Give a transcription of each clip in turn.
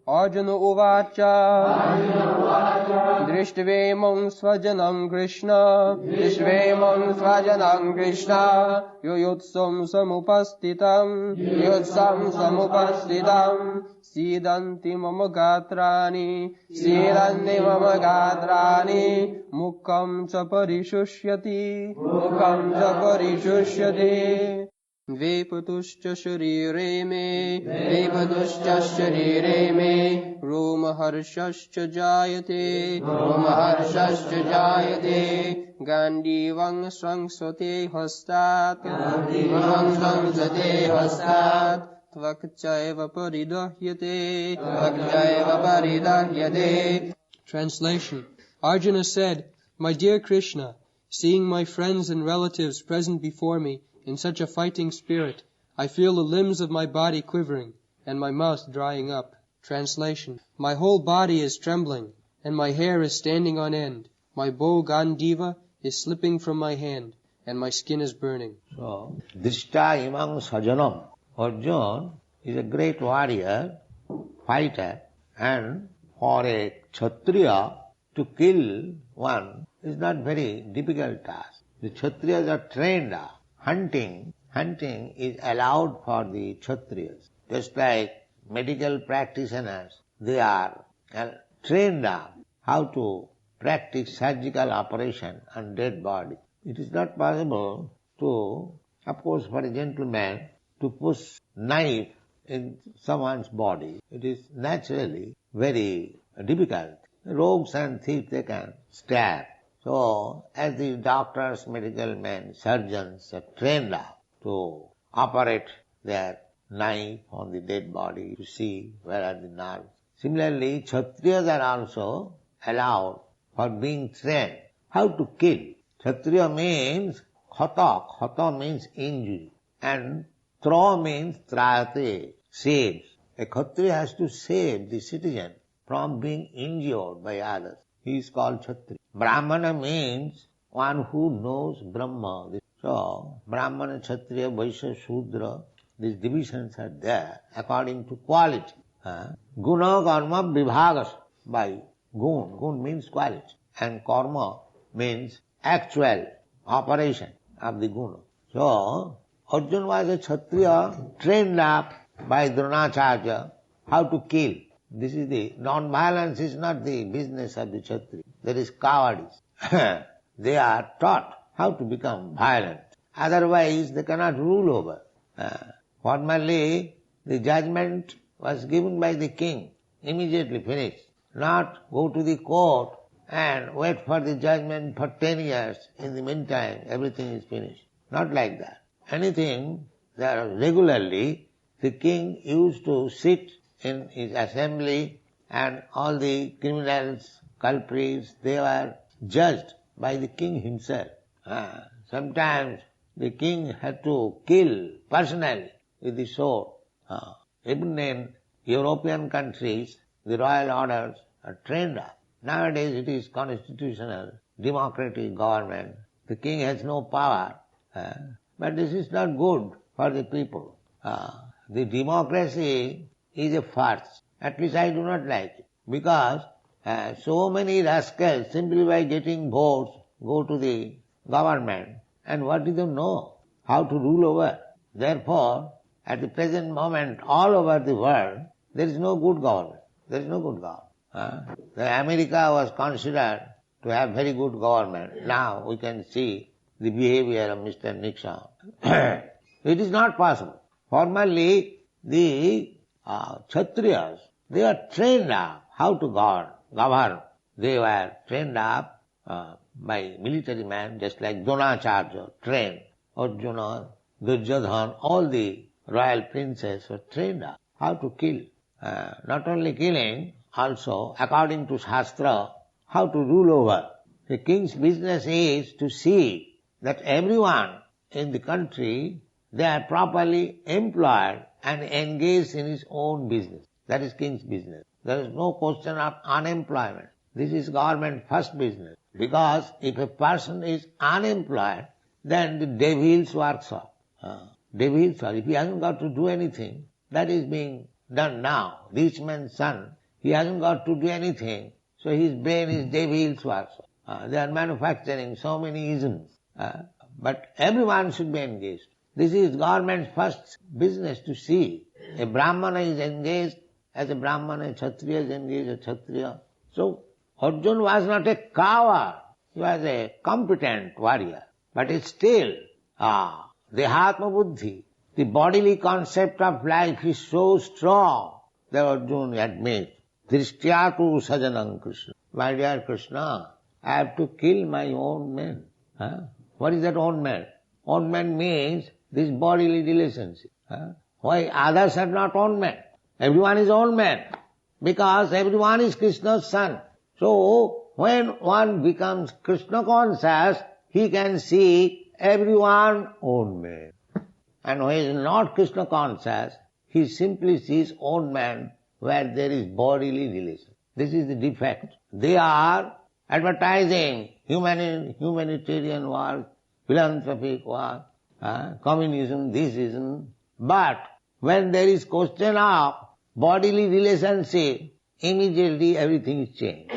Arjuna uvacha Drishtavemam svajanam Krishna Drishtavemam svajanam Krishna Yoyotsam samupastitam Sidanti mama gatrani Mukham cha parishusyati Vepatuscha sharire me Roma harshascha jayate Gandhivang srangsvate hastat Tvakchaiva paridahyate. Translation. Arjuna said, My dear Krishna, seeing my friends and relatives present before me in such a fighting spirit, I feel the limbs of my body quivering and my mouth drying up. Translation. My whole body is trembling and my hair is standing on end. My bow Gandiva is slipping from my hand and my skin is burning. So, Drishta imang sajanam. Arjuna is a great warrior, fighter, and for a Kshatriya to kill one is not very difficult task. The Kshatriyas are trained up. Hunting is allowed for the Kshatriyas. Just like medical practitioners, they are trained up how to practice surgical operation on dead body. It is not possible to, of course, for a gentleman to push knife in someone's body. It is naturally very difficult. Rogues and thieves, they can stab. So, as the doctors, medical men, surgeons are trained up to operate their knife on the dead body to see where are the nerves. Similarly, Kshatriyas are also allowed for being trained how to kill. Kshatriya means khata. Khata means injury. And tra means trayate, saves. A Kshatriya has to save the citizen from being injured by others. He is called Kshatriya. Brahmana means one who knows Brahma. So, Brahmana, Kshatriya, Vaishya, Shudra, these divisions are there according to quality. Guna, karma, vibhagas, by gun. Gun means quality. And karma means actual operation of the guna. So, Arjuna was a Kshatriya trained up by Dronacharya how to kill. This is the non-violence is not the business of the Kshatriya. There is cowardice. They are taught how to become violent. Otherwise, they cannot rule over. Formerly, the judgment was given by the king, immediately finished. Not go to the court and wait for the judgment for 10 years. In the meantime, everything is finished. Not like that. Anything, regularly, the king used to sit in his assembly and all the criminals, culprits, they were judged by the king himself. Sometimes the king had to kill personally with the sword. Even in European countries, the royal orders are trained up. Nowadays it is constitutional, democratic government. The king has no power. But this is not good for the people. The democracy is a farce. At least I do not like it. Because so many rascals, simply by getting votes, go to the government. And what do they know? How to rule over. Therefore, at the present moment, all over the world, there is no good government. There is no good government. America was considered to have very good government. Now we can see the behavior of Mr. Nixon. It is not possible. Formerly, the Kshatriyas, they are trained up how to govern. They were trained up by military men, just like Dronacharya trained. Arjuna, Duryodhana, all the royal princes were trained up how to kill. Not only killing, also, according to Shastra, how to rule over. The king's business is to see that everyone in the country, they are properly employed and engaged in his own business. That is king's business. There is no question of unemployment. This is government first business. Because if a person is unemployed, then the devil's workshop. Devil's work. If he hasn't got to do anything, that is being done now. Rich man's son, he hasn't got to do anything, so his brain is devil's work. They are manufacturing so many isms. But everyone should be engaged. This is government's first business to see. A Brahmana is engaged as a Brahmana, a Kshatriya is engaged as a Kshatriya. So Arjuna was not a coward. He was a competent warrior. But it's still, Dehatma Buddhi, the bodily concept of life is so strong that Arjuna admits, Drishyatu Sajanam Krishna. My dear Krishna, I have to kill my own man. What is that own man? Own man means this bodily relationship. Why others are not own man? Everyone is own man. Because everyone is Krishna's son. So, when one becomes Krishna conscious, he can see everyone own man. And when he is not Krishna conscious, he simply sees own man where there is bodily relation. This is the defect. They are advertising humanitarian work, philanthropic work, communism, this ism. But when there is question of bodily relationship, immediately everything is changed.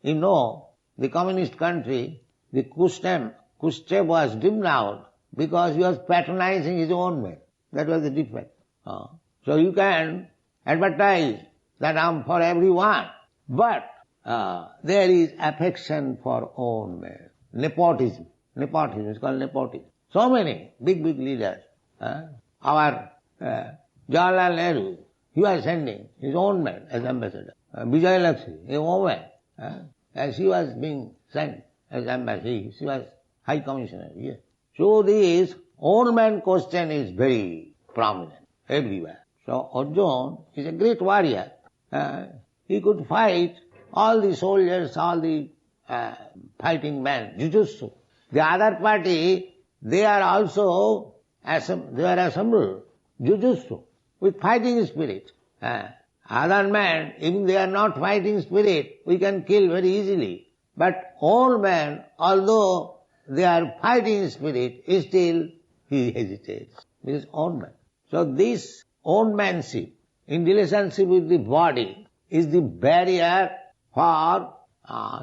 You know, the communist country, the Khrushchev was driven out because he was patronizing his own man. That was the defect. So you can advertise that I'm for everyone, but there is affection for own man. Nepotism is called nepotism. So many big leaders. Our Jawaharlal Nehru, he was sending his own man as ambassador. Vijay Lakshmi, a woman, as she was being sent as ambassador, she was high commissioner here. So this own man question is very prominent everywhere. So Arjuna is a great warrior. He could fight all the soldiers, all the fighting men, jujutsu. The other party, they are also assembled, jujutsu, with fighting spirit. Other men, even they are not fighting spirit, we can kill very easily. But old man, although they are fighting spirit, still he hesitates. This is old man. So this old manship in relationship with the body is the barrier for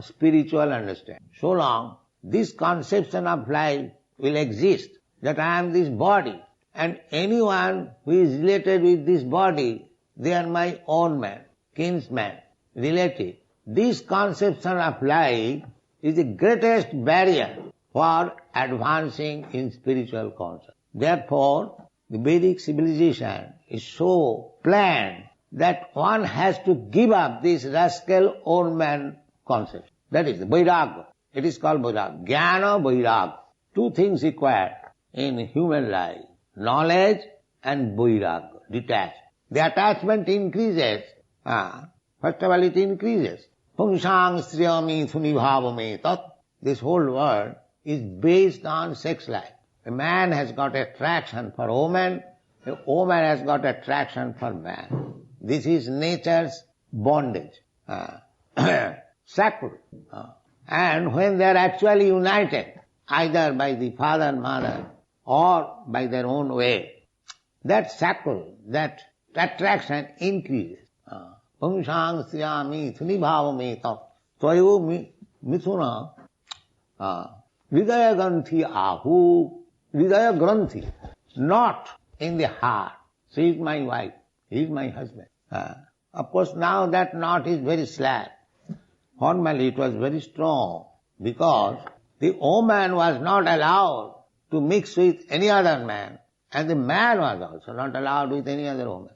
spiritual understanding. So long this conception of life will exist, that I am this body, and anyone who is related with this body, they are my own man, kinsman, relative. This conception of life is the greatest barrier for advancing in spiritual concept. Therefore, the Vedic civilization is so planned that one has to give up this rascal old man concept. That is the Vairagya. It is called Vairagya. Jnana Vairagya. Two things required in human life. Knowledge and Vairagya. Detached. The attachment increases. First of all, it increases. Pungsang striyami thunibhavame tat. This whole world is based on sex life. A man has got attraction for woman, a woman has got attraction for man. This is nature's bondage, sacred. And when they are actually united, either by the father and mother or by their own way, that sacred, that attraction increases. Pungsang striyami thunibhavame tat. Tvayo mithuna hridaya granthi ahu. Hridaya granthi, not in the heart. She is my wife, he is my husband. Of course now that knot is very slack. Formerly it was very strong because the woman was not allowed to mix with any other man and the man was also not allowed with any other woman.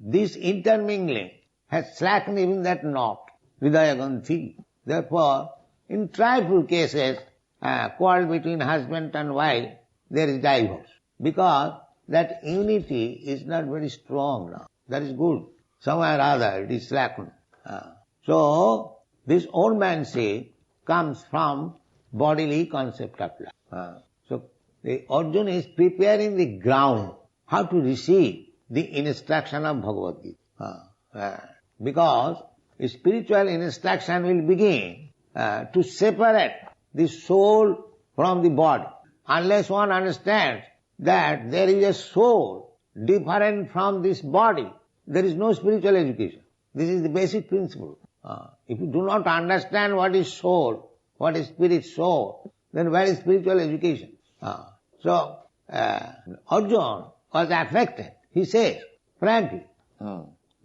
This intermingling has slackened even that knot, hridaya granthi. Therefore, in trifle cases, quarrel between husband and wife, there is divorce. Because that unity is not very strong now. That is good. Somewhere or other it is slackened. So, this old manship comes from bodily concept of life. So, the Arjuna is preparing the ground how to receive the instruction of Bhagavad Gita. Because spiritual instruction will begin to separate the soul from the body. Unless one understands that there is a soul different from this body, there is no spiritual education. This is the basic principle. If you do not understand what is soul, what is spirit soul, then where is spiritual education? So Arjuna was affected. He says, frankly,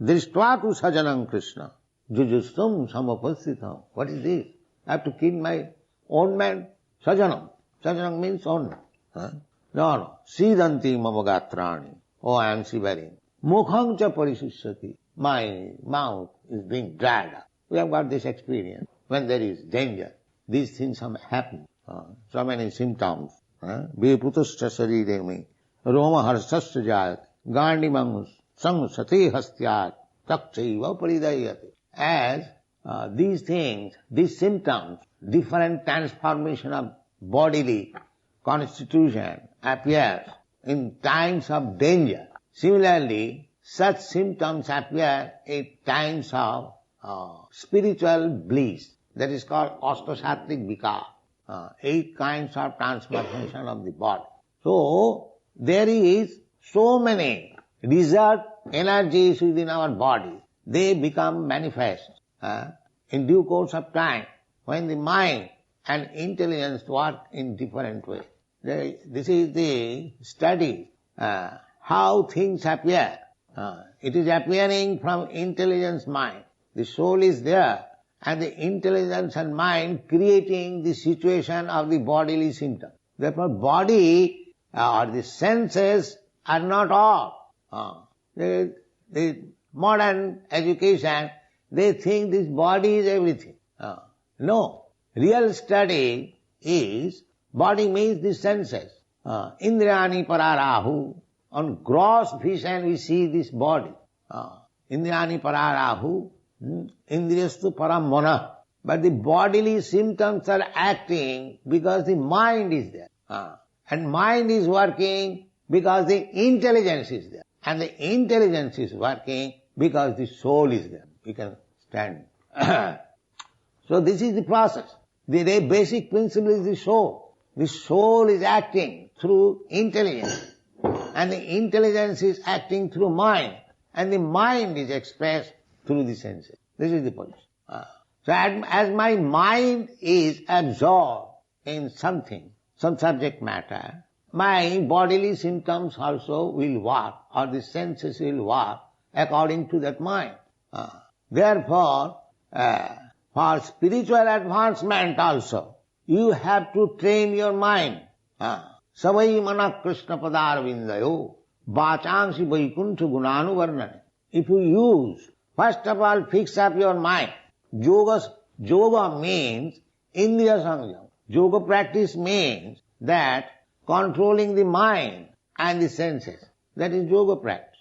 Drishtva tu sajanam Krishna, jujustum samapasitam. What is this? I have to kill my own man? Sajanam. Sajanam means own. No. Siddhanti mamagatrani. Oh, I am shivering. Mukham cha parishusyati. My mouth is being dried up. We have got this experience. When there is danger, these things happen. So many symptoms. Viputascha sariremi. Roma harsascha jayat. Gandimam sang sati hastyat. Takchaiva paridayate. As these things, these symptoms, different transformation of bodily constitution appears in times of danger. Similarly, such symptoms appear in times of spiritual bliss. That is called Ashtashattrik Vikar. 8 kinds of transformation of the body. So, there is so many reserved energies within our body. They become manifest in due course of time when the mind and intelligence work in different ways. This is the study, how things appear. It is appearing from intelligence mind. The soul is there and the intelligence and mind creating the situation of the bodily symptom. Therefore body or the senses are not all. The modern education, they think this body is everything. No. Real study is, body means the senses. Indriyani pararahu. On gross vision we see this body. Indriyani pararahu. Indriyastu param mana. But the bodily symptoms are acting because the mind is there. And mind is working because the intelligence is there. And the intelligence is working because the soul is there. You can stand. So this is the process. The basic principle is the soul. The soul is acting through intelligence. And the intelligence is acting through mind. And the mind is expressed through the senses. This is the point. So as my mind is absorbed in something, some subject matter, my bodily symptoms also will work, or the senses will work according to that mind. Therefore, for spiritual advancement also, you have to train your mind. Savai mana Krishna padar vindayo, bachangsi vaikuntha gunanu varnane. If you use, first of all, fix up your mind. Yoga means indriya sanjam. Yoga practice means that controlling the mind and the senses. That is yoga practice.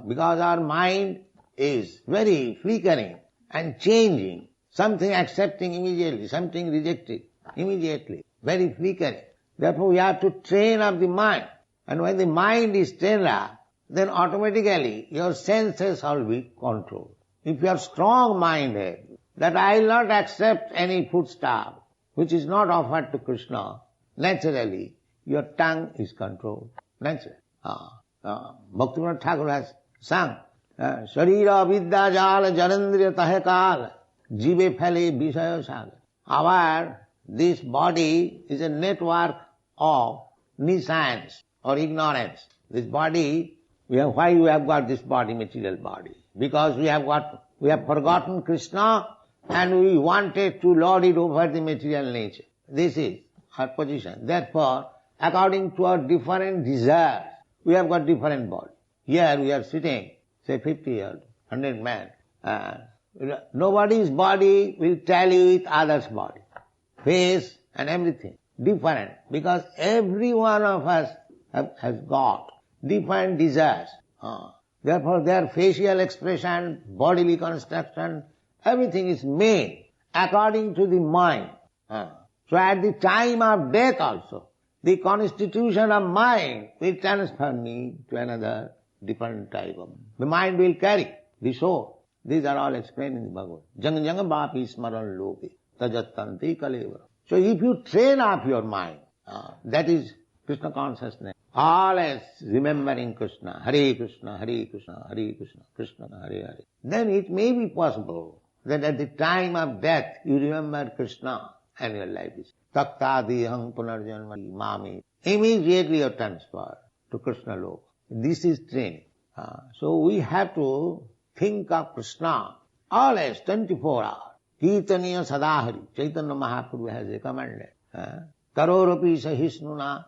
Because our mind is very flickering and changing. Something accepting immediately, something rejecting immediately. Very flickering. Therefore we have to train up the mind. And when the mind is trained up, then automatically your senses will be controlled. If you are strong-minded, that I will not accept any foodstuff which is not offered to Krishna, naturally your tongue is controlled. Naturally. Bhaktivedanta Thakur has sung, Sharira vidya jala janandriya tahekal, jive phale vishaya sagar. This body is a network of nescience or ignorance. This body, why we have got this body, material body? Because we have forgotten Krishna and we wanted to lord it over the material nature. This is our position. Therefore, according to our different desires, we have got different body. Here we are sitting, say 50 or 100 men. Nobody's body will tally with others' body. Face and everything. Different. Because every one of us has got different desires. Therefore their facial expression, bodily construction, everything is made according to the mind. So at the time of death also, the constitution of mind will transfer me to another different type of. The mind will carry the soul. These are all explained in the Bhagavad. Jang jang bhapi smaran loke tajattanti kaleva. So if you train up your mind, that is Krishna consciousness, always remembering Krishna, Hare Krishna, Hare Krishna, Hare Krishna, Krishna Hare Hare, then it may be possible that at the time of death you remember Krishna and your life is Taktadihang Punarjanmani Mami. Immediately you are transferred to Krishna Lok. This is training. So we have to think of Krishna always 24 hours. Kirtaniya Sadahari. Chaitanya Mahaprabhu has recommended. Tarorapi sahisnuna.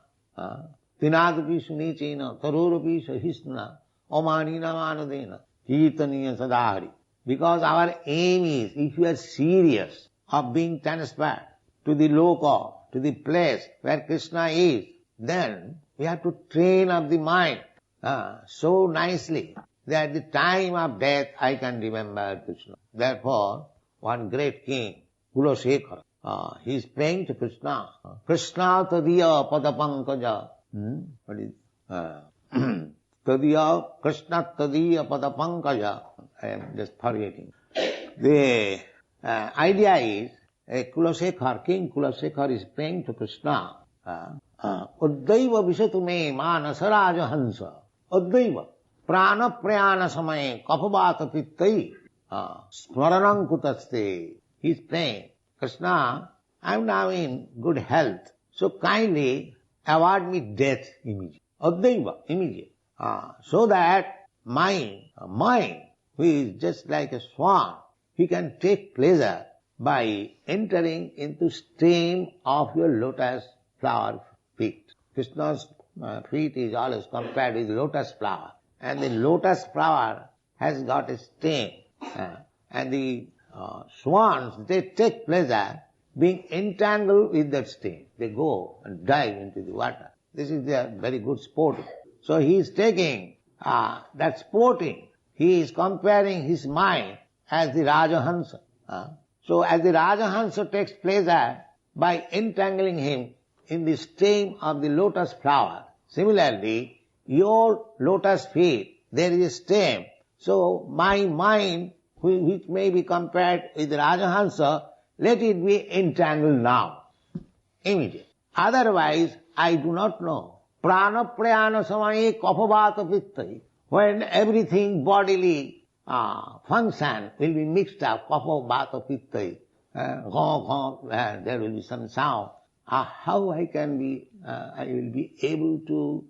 Tinadapi sunichena. Tarorapi sahisnuna. Omanina manadena. Kirtaniya Sadahari. Because our aim is, if you are serious of being transferred to the loka, to the place where Krishna is, then we have to train up the mind so nicely that at the time of death I can remember Krishna. Therefore, one great king, Kulashekhara, he is praying to Krishna. Krishna tadiya padapankaja. What is tadiya, Krishna tadiya padapankaja. I am just forgetting. The idea is, Kulashekhar, King Kulashekhar is praying to Krishna. Uddaiva vishatume manasaraja hansa. Uddaiva prana prayana samaye kapabata pittai smaranam kutaste. He is praying, Krishna, I am now in good health, so kindly award me death immediately. Uddaiva, immediate. So that my mind, who is just like a swan, he can take pleasure by entering into stream of your lotus flower feet. Krishna's feet is always compared with lotus flower. And the lotus flower has got a stem. And the swans, they take pleasure being entangled with that stem. They go and dive into the water. This is their very good sport. So he is taking that sporting. He is comparing his mind as the Rajahansa. So as the Rajahansa takes pleasure by entangling him in the stem of the lotus flower, similarly, your lotus feet, there is a stem. So my mind, which may be compared with the Rajahansa, let it be entangled now, immediately. Otherwise, I do not know. Prana prayana samaye kapavata pittai. When everything bodily function will be mixed up, kapavata pittai, there will be some sound. How I will be able to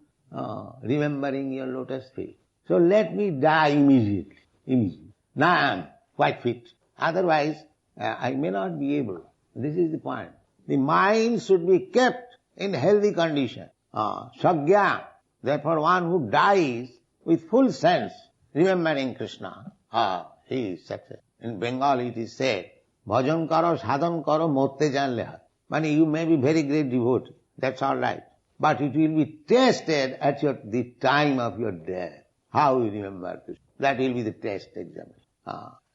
remembering your lotus feet. So let me die immediately. Now I am quite fit. Otherwise, I may not be able. This is the point. The mind should be kept in healthy condition. Sagya, therefore one who dies with full sense, remembering Krishna, he is successful. In Bengali it is said, bhajan karo, sadhan karo, motte jan lehat. Meaning you may be very great devotee, that's all right. But it will be tested at the time of your death. How you remember Krishna? That will be the test examination.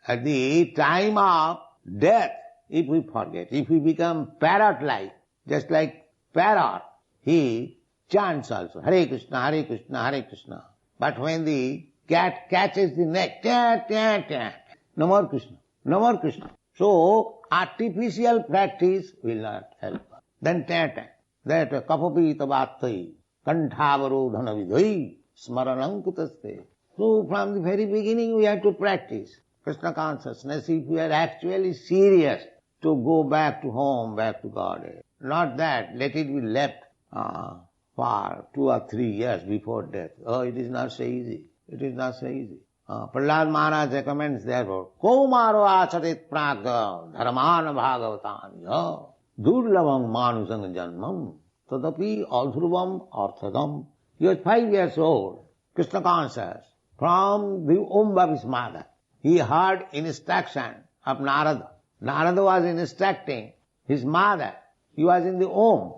At the time of death, if we forget, if we become parrot-like, just like parrot, he chants also, Hare Krishna, Hare Krishna, Hare Krishna. But when the cat catches the neck, no more Krishna, no more Krishna. So, artificial practice will not help. Then that kapapita bhattai, kanthavaro vidhai, smaranam kutaste. So, from the very beginning we have to practice Krishna consciousness if we are actually serious to go back to home, back to God. Not that, let it be left for 2 or 3 years before death. Oh, it is not so easy. It is not so easy. Prahlad Maharaj recommends therefore, Komaro acharit praga dharmana bhagavatanya durlabam manusang janmam tadapi adhruvam arthadam. He was 5 years old, Krishna conscious, from the womb of his mother. He heard instruction of Narada. Narada was instructing his mother. He was in the womb.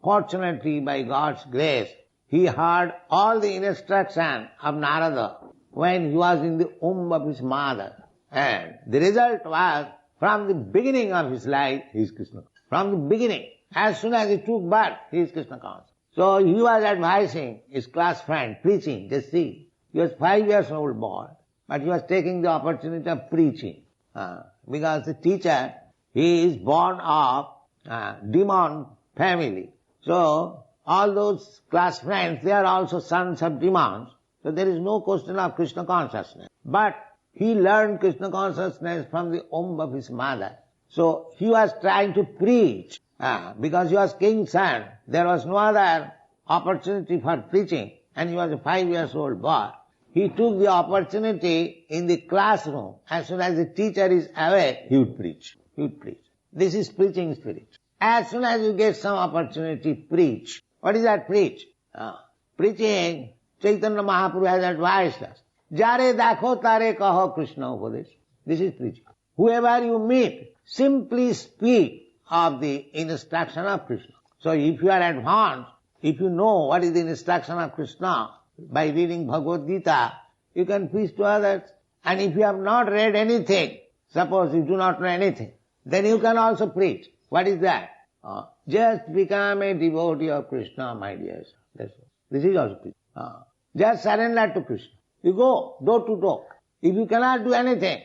Fortunately, by God's grace, he heard all the instruction of Narada when he was in the womb of his mother. And the result was, from the beginning of his life, he is Krishna. From the beginning, as soon as he took birth, he is Krishna conscious. So he was advising his class friend, preaching, just see. He was 5 years old boy, but he was taking the opportunity of preaching. Because the teacher, he is born of demon family. So all those class friends, they are also sons of demons. So there is no question of Krishna consciousness. But he learned Krishna consciousness from the womb of his mother. So he was trying to preach. Because he was king's son, there was no other opportunity for preaching. And he was a 5-year-old boy. He took the opportunity in the classroom. As soon as the teacher is away, he would preach. He would preach. This is preaching spirit. As soon as you get some opportunity, preach. What is that preach? Preaching, Chaitanya Mahaprabhu has advised us. Jare dakho tare kaho Krishna upadesh. This is preaching. Whoever you meet, simply speak of the instruction of Krishna. So if you are advanced, if you know what is the instruction of Krishna, by reading Bhagavad Gita, you can preach to others. And if you have not read anything, suppose you do not know anything, then you can also preach. What is that? Just become a devotee of Krishna, my dear. That's all. This is also preaching. Just surrender to Krishna. You go door to door. If you cannot do anything,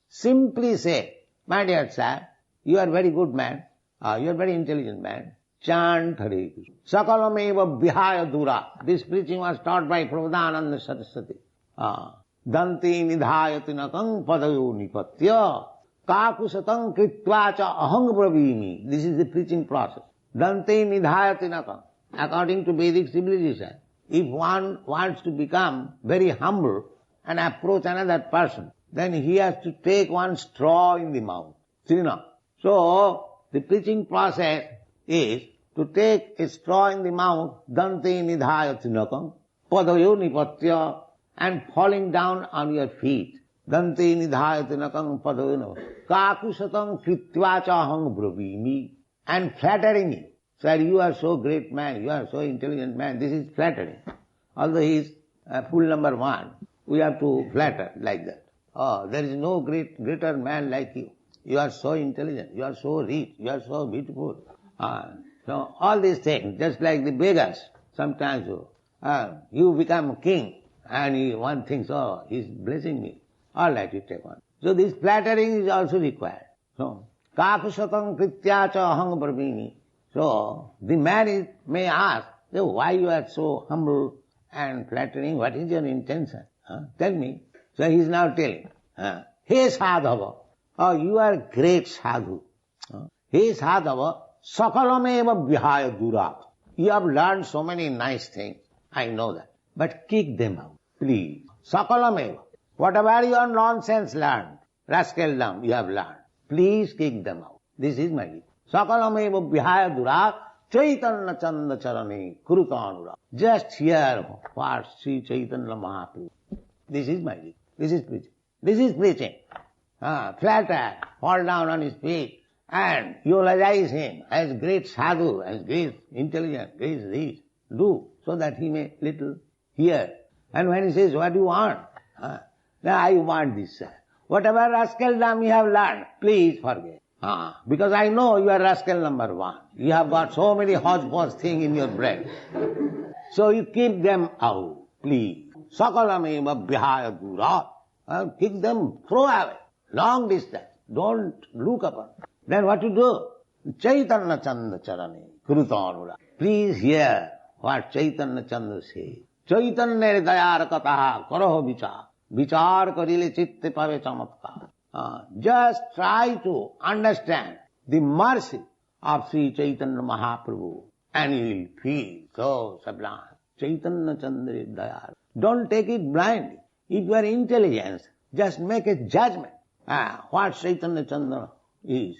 simply say, my dear sir, you are very good man, you are very intelligent man, chant Hare Krishna. Sakalameva vihaya dura. This preaching was taught by Prabhupada Saraswati. Danti nidhayati nakam padayo nipatya kakusatang kritvacha ahang bravimi. This is the preaching process. Danti nidhayati nakam. According to Vedic civilization, if one wants to become very humble and approach another person, then he has to take one straw in the mouth. So, the preaching process is to take a straw in the mouth, dante nidhayati nakam, padayo nipatya, and falling down on your feet. Dante nidhayati nakam padayo nipatya. Kakusatang kritvacha ahang bravimi. And flattering him. Sir, you are so great man, you are so intelligent man, this is flattering. Although he is full number 1, we have to flatter like that. There is no greater man like you. You are so intelligent, you are so rich, you are so beautiful. So all these things, just like the beggars, sometimes you become king and one thinks, he is blessing me. All right, you take one. So this flattering is also required. So, kakusatang krityacha ahang bravimi. So, the man may ask, why you are so humble and flattering? What is your intention? Tell me. So he is now telling, Hey sadhava, you are great sadhu. Hey sadhava, sakalameva vihaya durat. You have learned so many nice things. I know that. But kick them out, please. Sakalameva. Whatever your nonsense learned, rascaldom you have learned, please kick them out. This is my gift. Sakalameva vihaya durat Chaitanya chanda charane kurutanura. Just hear what Sri Chaitanya Mahaprabhu. This is my gift. This is preaching. This is preaching. Flatter, fall down on his feet and eulogize him as great sadhu, as great intelligent, great this. Do, so that he may little hear. And when he says, what do you want? Now I want this, sir. Whatever rascaldom you have learned, please forget. Because I know you are rascal number 1. You have got so many hodgepodge things in your brain. So you keep them out, please. Sakalameva vihaya durat. Kick them, throw away. Long distance. Don't look upon. Then what to do? Chaitanya chanda charane kurutanura. Please hear what Chaitanya Chanda says. Chaitanya dayar kataha karaho vichar. Vichar karile chitte pave chamatkar. Just try to understand the mercy of Sri Chaitanya Mahaprabhu and you will feel so sublime. Chaitanya Chandra Dayar. Don't take it blindly. If you are intelligent, just make a judgment. What Chaitanya Chandra is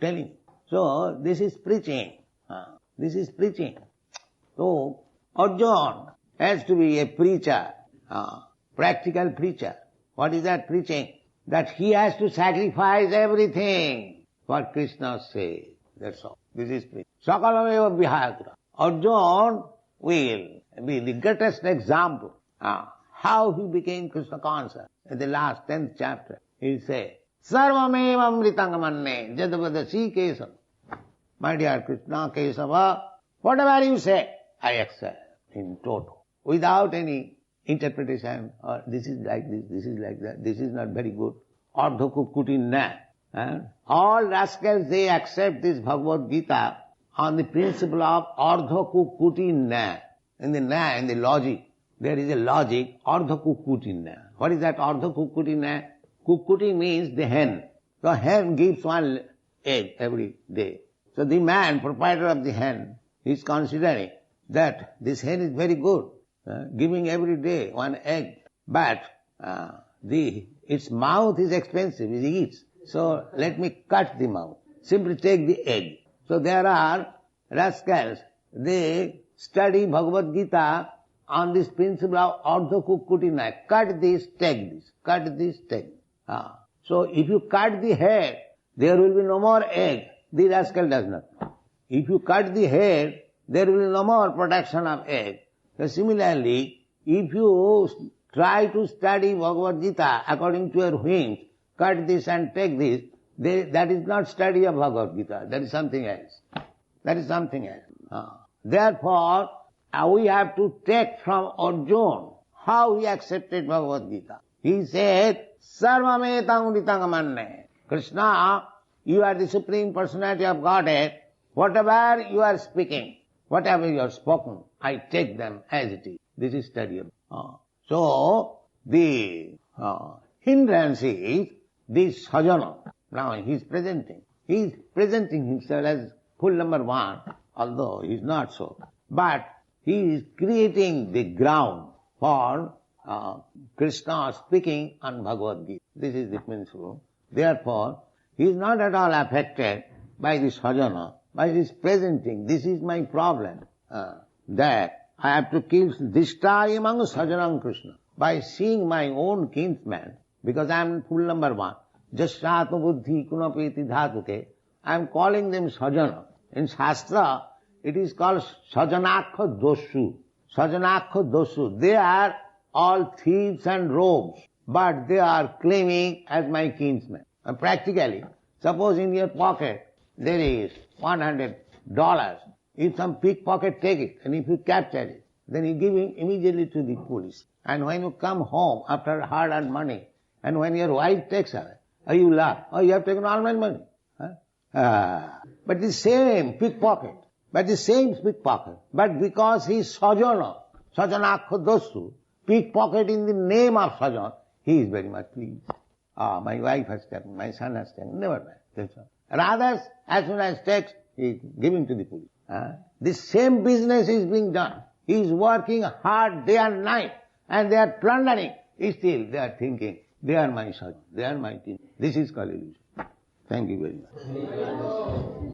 telling. So this is preaching. This is preaching. So Arjuna has to be a preacher, practical preacher. What is that preaching? That he has to sacrifice everything for Krishna's sake. That's all. This is preaching. Sakalameva vihayatra. Arjuna will be the greatest example how he became Krishna conscious. In the last 10th chapter, he says, Sarvameva amritangamanne jadavadasi kesava. My dear Krishna Kesava, whatever you say, I accept in total, without any interpretation, or this is like this, this is like that, this is not very good, ardhakukutinna. All rascals, they accept this Bhagavad Gita on the principle of ardha kukuti na. In the logic, there is a logic, ardha kukuti na. What is that ardha kukuti na? Kukuti means the hen. The hen gives one egg every day. So the man, proprietor of the hen, is considering that this hen is very good, giving every day one egg. But its mouth is expensive, it eats. So let me cut the mouth. Simply take the egg. So there are rascals, they study Bhagavad Gita on this principle of ardha kukutina. Cut this, take this. Cut this, take this. So if you cut the head, there will be no more egg. The rascal does not know. If you cut the head, there will be no more production of egg. So similarly, if you try to study Bhagavad Gita according to your whims, cut this and take this, that is not study of Bhagavad Gita. That is something else. That is something else. Therefore, we have to take from Arjuna how he accepted Bhagavad Gita. He said, Sarvametang Ritang Manne. Krishna, you are the Supreme Personality of Godhead. Whatever you are speaking, whatever you have spoken, I take them as it is. This is study. So, the hindrance is this sajana. Now he is presenting. He is presenting himself as full number one, although he is not so. But he is creating the ground for Krishna speaking on Bhagavad Gita. This is the principle. Therefore, he is not at all affected by this sajana, by this presenting. This is my problem, that I have to kill Dishta among sajanam Krishna. By seeing my own kinsman, because I am full number one, Jasratma buddhi kunapeti dhatuke, I am calling them sajana. In Shastra, it is called sajanakha dosu. Sajanakha dosu. They are all thieves and rogues, but they are claiming as my kinsmen. And practically, suppose in your pocket there is $100. If some pickpocket take it, and if you capture it, then you give it immediately to the police. And when you come home after hard-earned money, and when your wife takes away, you laugh. Oh, you have taken all my money. But the same pickpocket, but because he is sajana, sajanakha dosu, pickpocket in the name of sajana, he is very much pleased. My wife has taken, my son has taken, never mind. Rather, as soon as takes, he is giving to the police. The same business is being done. He is working hard day and night, and they are plundering. Still, they are thinking, they are my son, they are my king. This is called illusion. Thank you very much.